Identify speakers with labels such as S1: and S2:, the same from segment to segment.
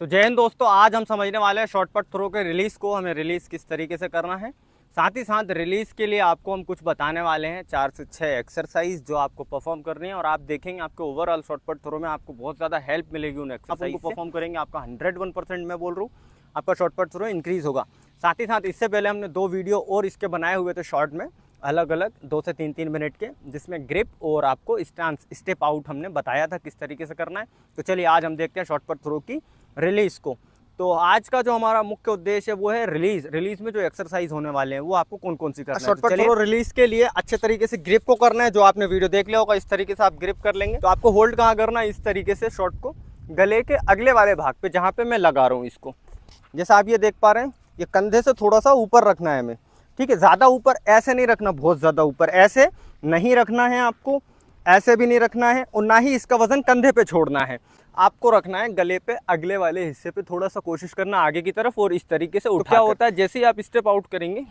S1: तो जय हिंद दोस्तों, आज हम समझने वाले हैं शॉर्ट पुट थ्रो के रिलीज़ को, हमें रिलीज़ किस तरीके से करना है। साथ ही साथ रिलीज़ के लिए आपको हम कुछ बताने वाले हैं, 4 से 6 एक्सरसाइज जो आपको परफॉर्म करनी है। और आप देखेंगे आपके ओवरऑल शॉर्ट पुट थ्रो में आपको बहुत ज़्यादा हेल्प मिलेगी उन एक्सरसाइज को परफॉर्म करेंगे। आपका 101% मैं बोल रहा हूँ, आपका शॉर्ट पुट थ्रो इंक्रीज़ होगा। साथ ही साथ इससे पहले हमने 2 वीडियो और इसके बनाए हुए थे शॉर्ट में, अलग अलग 2 से 3 मिनट के, जिसमें ग्रिप और आपको स्टांस स्टेप आउट हमने बताया था किस तरीके से करना है। तो चलिए आज हम देखते हैं शॉर्ट पुट थ्रो की रिलीज़ को। तो आज का जो हमारा मुख्य उद्देश्य है वो है रिलीज में जो एक्सरसाइज होने वाले हैं वो आपको कौन कौन सी करना है। शॉर्ट पुट थ्रो रिलीज के लिए अच्छे तरीके से ग्रिप को करना है, जो आपने वीडियो देख लिया होगा। इस तरीके से आप ग्रिप कर लेंगे तो आपको होल्ड कहाँ करना है, इस तरीके से शॉट को गले के अगले वाले भाग पे जहाँ पे मैं लगा रहा हूँ इसको, जैसा आप ये देख पा रहे हैं, ये कंधे से थोड़ा सा ऊपर रखना है हमें। ठीक है, ज़्यादा ऊपर ऐसे नहीं रखना, बहुत ज़्यादा ऊपर ऐसे नहीं रखना है आपको, ऐसे भी नहीं रखना है, और ना ही इसका वजन कंधे पे छोड़ना है। आपको रखना है गले पे अगले वाले हिस्से पे, थोड़ा सा कोशिश करना आगे की तरफ, और इस तरीके से उठा। क्या होता है, जैसे ही आप स्टेप आउट करेंगे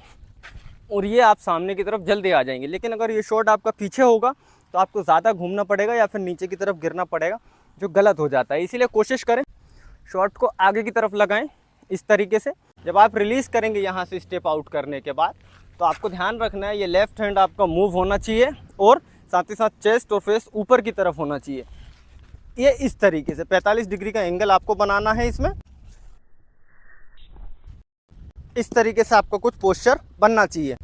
S1: और ये आप सामने की तरफ जल्दी आ जाएंगे। लेकिन अगर ये शॉट आपका पीछे होगा तो आपको ज़्यादा घूमना पड़ेगा या फिर नीचे की तरफ गिरना पड़ेगा, जो गलत हो जाता है। इसीलिए कोशिश करें शॉट को आगे की तरफ लगाएं इस तरीके से। जब आप रिलीज़ करेंगे यहाँ से स्टेप आउट करने के बाद, तो आपको ध्यान रखना है ये लेफ्ट हैंड आपका मूव होना चाहिए, और साथ ही साथ चेस्ट और फेस ऊपर की तरफ होना चाहिए। ये इस तरीके से 45 डिग्री का एंगल आपको बनाना है इसमें। इस तरीके से आपका कुछ पोस्चर बनना चाहिए।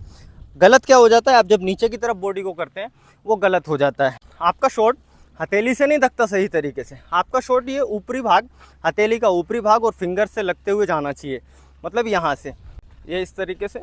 S1: गलत क्या हो जाता है, आप जब नीचे की तरफ बॉडी को करते हैं वो गलत हो जाता है। आपका शॉट हथेली से नहीं धकता सही तरीके से। आपका शॉट ये ऊपरी भाग, हथेली का ऊपरी भाग और फिंगर से लगते हुए जाना चाहिए, मतलब यहाँ से ये इस तरीके से।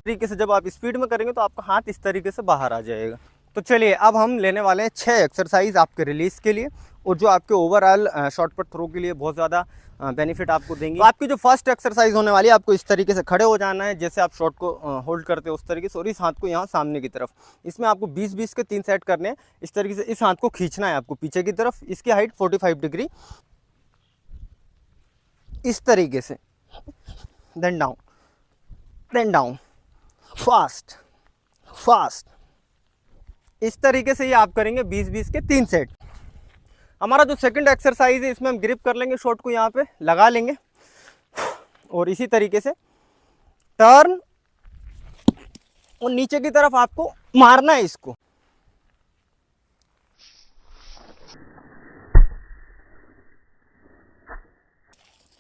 S1: तरीके से जब आप स्पीड में करेंगे तो आपका हाथ इस तरीके से बाहर आ जाएगा। तो चलिए अब हम लेने वाले हैं 6 एक्सरसाइज आपके रिलीज़ के लिए, और जो आपके ओवरऑल शॉर्ट पुट थ्रो के लिए बहुत ज़्यादा बेनिफिट आपको देंगे। तो आपकी जो फर्स्ट एक्सरसाइज होने वाली है, आपको इस तरीके से खड़े हो जाना है, जैसे आप शॉट को होल्ड करते हो उस तरीके से, और इस हाथ को यहाँ सामने की तरफ। इसमें आपको 20-20 के 3 सेट करने हैं। इस तरीके से इस हाथ को खींचना है आपको पीछे की तरफ। इसकी हाइट 45 डिग्री, इस तरीके से, then down, then down, fast fast. इस तरीके से ये आप करेंगे 20-20 के 3 सेट। हमारा जो सेकंड एक्सरसाइज है, इसमें हम ग्रिप कर लेंगे, शॉट को यहाँ पे लगा लेंगे, और इसी तरीके से टर्न और नीचे की तरफ आपको मारना है इसको।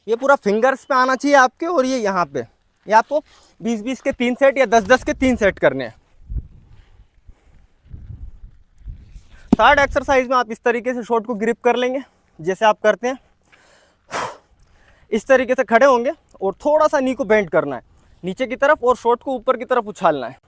S1: ये पूरा फिंगर्स पे आना चाहिए आपके, और ये यहाँ पे, ये आपको 20-20 के 3 सेट या 10-10 के 3 सेट करने हैं। थर्ड एक्सरसाइज में आप इस तरीके से शॉट को ग्रिप कर लेंगे, जैसे आप करते हैं। इस तरीके से खड़े होंगे और थोड़ा सा नी को बेंड करना है नीचे की तरफ, और शॉट को ऊपर की तरफ उछालना है।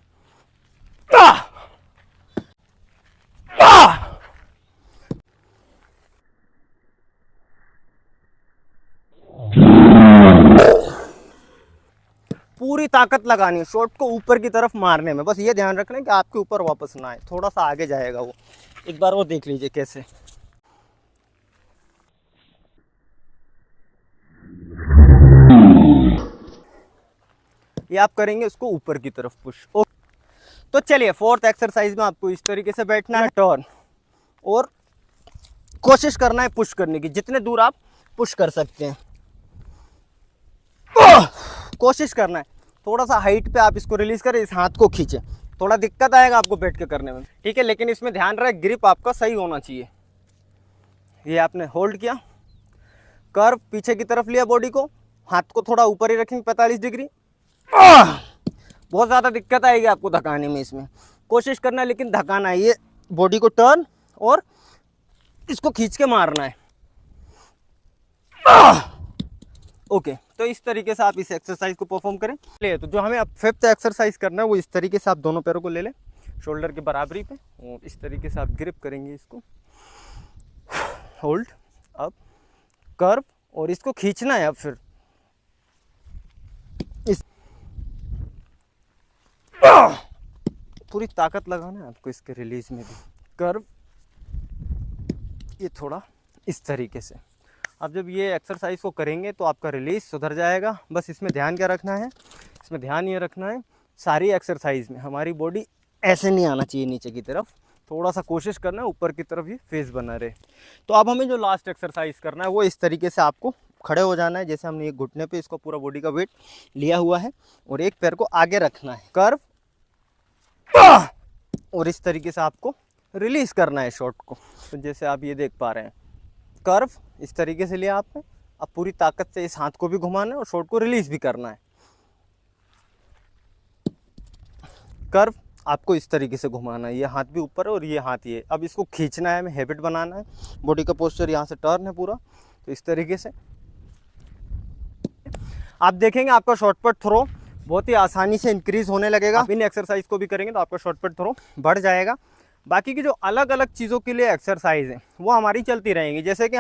S1: पूरी ताकत लगानी है शॉट को ऊपर की तरफ मारने में। बस ये ध्यान रखना है कि आपके ऊपर वापस ना आए, थोड़ा सा आगे जाएगा वो। एक बार वो देख लीजिए कैसे। ये आप करेंगे उसको ऊपर की तरफ पुश। तो चलिए फोर्थ एक्सरसाइज में आपको इस तरीके से बैठना है, टर्न, और कोशिश करना है पुश करने की, जितने दूर आप पुश कर सकते हैं कोशिश करना है। थोड़ा सा हाइट पे आप इसको रिलीज करें, इस हाथ को खींचे, थोड़ा दिक्कत आएगा आपको बैठ के करने में, ठीक है। लेकिन इसमें ध्यान रहे ग्रिप आपका सही होना चाहिए। ये आपने होल्ड किया, कर्व पीछे की तरफ लिया बॉडी को, हाथ को थोड़ा ऊपर ही रखेंगे 45 डिग्री। बहुत ज़्यादा दिक्कत आएगी आपको धकाने में, इसमें कोशिश करना है लेकिन धकाना है। ये बॉडी को टर्न और इसको खींच के मारना है। ओके, तो इस तरीके से आप इस एक्सरसाइज को परफॉर्म करें। ले तो जो हमें अब फिफ्थ एक्सरसाइज करना है वो इस तरीके से आप दोनों पैरों को ले लें शोल्डर के बराबरी पे, और इस तरीके से आप ग्रिप करेंगे इसको, होल्ड, अप, कर्व, और इसको खींचना है। अब फिर इस पूरी ताकत लगाना है आपको इसके रिलीज में भी। कर्व, ये थोड़ा इस तरीके से। अब जब ये एक्सरसाइज को करेंगे तो आपका रिलीज सुधर जाएगा। बस इसमें ध्यान क्या रखना है, इसमें ध्यान ये रखना है सारी एक्सरसाइज में हमारी बॉडी ऐसे नहीं आना चाहिए नीचे की तरफ, थोड़ा सा कोशिश करना है ऊपर की तरफ ये फेस बना रहे। तो अब हमें जो लास्ट एक्सरसाइज करना है वो इस तरीके से आपको खड़े हो जाना है, जैसे हमने एक घुटने पे इसको पूरा बॉडी का वेट लिया हुआ है और एक पैर को आगे रखना है, कर्व, और इस तरीके से आपको रिलीज करना है शॉट को। तो जैसे आप ये देख पा रहे हैं, कर्व इस तरीके से लिया आपने, अब पूरी ताकत से इस हाथ को भी घुमाना है और शॉट को रिलीज भी करना है। कर्व आपको इस तरीके से घुमाना है, ये हाथ भी ऊपर है और ये हाथ ये। अब इसको खींचना है, हमें हैबिट बनाना है, बॉडी का पोस्चर यहाँ से टर्न है पूरा। तो इस तरीके से आप देखेंगे आपका शॉर्टपुट थ्रो बहुत ही आसानी से इंक्रीज होने लगेगा। आप इन एक्सरसाइज को भी करेंगे तो आपका शॉर्टपुट थ्रो बढ़ जाएगा। बाकी की जो अलग अलग चीज़ों के लिए एक्सरसाइज है वो हमारी चलती रहेंगी, जैसे कि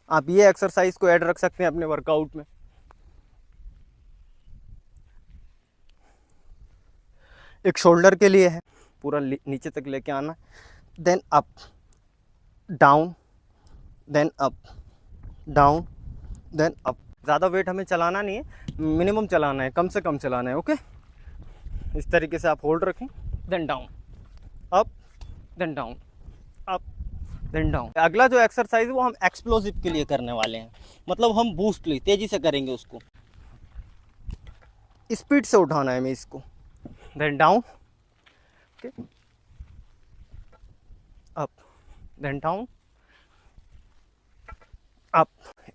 S1: आप ये एक्सरसाइज को ऐड रख सकते हैं अपने वर्कआउट में। एक शोल्डर के लिए है, पूरा नीचे तक लेके आना, then up down, then up down, then up. ज़्यादा वेट हमें चलाना नहीं है, मिनिमम चलाना है, कम से कम चलाना है। ओके, इस तरीके से आप होल्ड रखें, then down, up, then down, up, then down. अगला जो एक्सरसाइज है वो हम एक्सप्लोसिव के लिए करने वाले हैं, मतलब हम बूस्ट ले तेजी से करेंगे, उसको स्पीड से उठाना है हमें इसको, then down, okay, up, then down, up,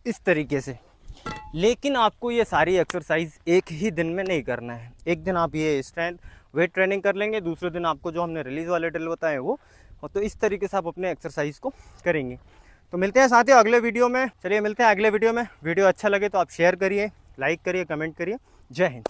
S1: इस तरीके से। लेकिन आपको ये सारी एक्सरसाइज एक ही दिन में नहीं करना है। एक दिन आप ये स्ट्रेंथ वेट ट्रेनिंग कर लेंगे, दूसरे दिन आपको जो हमने रिलीज वाले ड्रिल बताए वो, तो इस तरीके से आप अपने एक्सरसाइज को करेंगे। तो मिलते हैं साथियों अगले वीडियो में। चलिए मिलते हैं अगले वीडियो में। वीडियो अच्छा लगे तो आप शेयर करिए, लाइक करिए, कमेंट करिए। जय हिंद।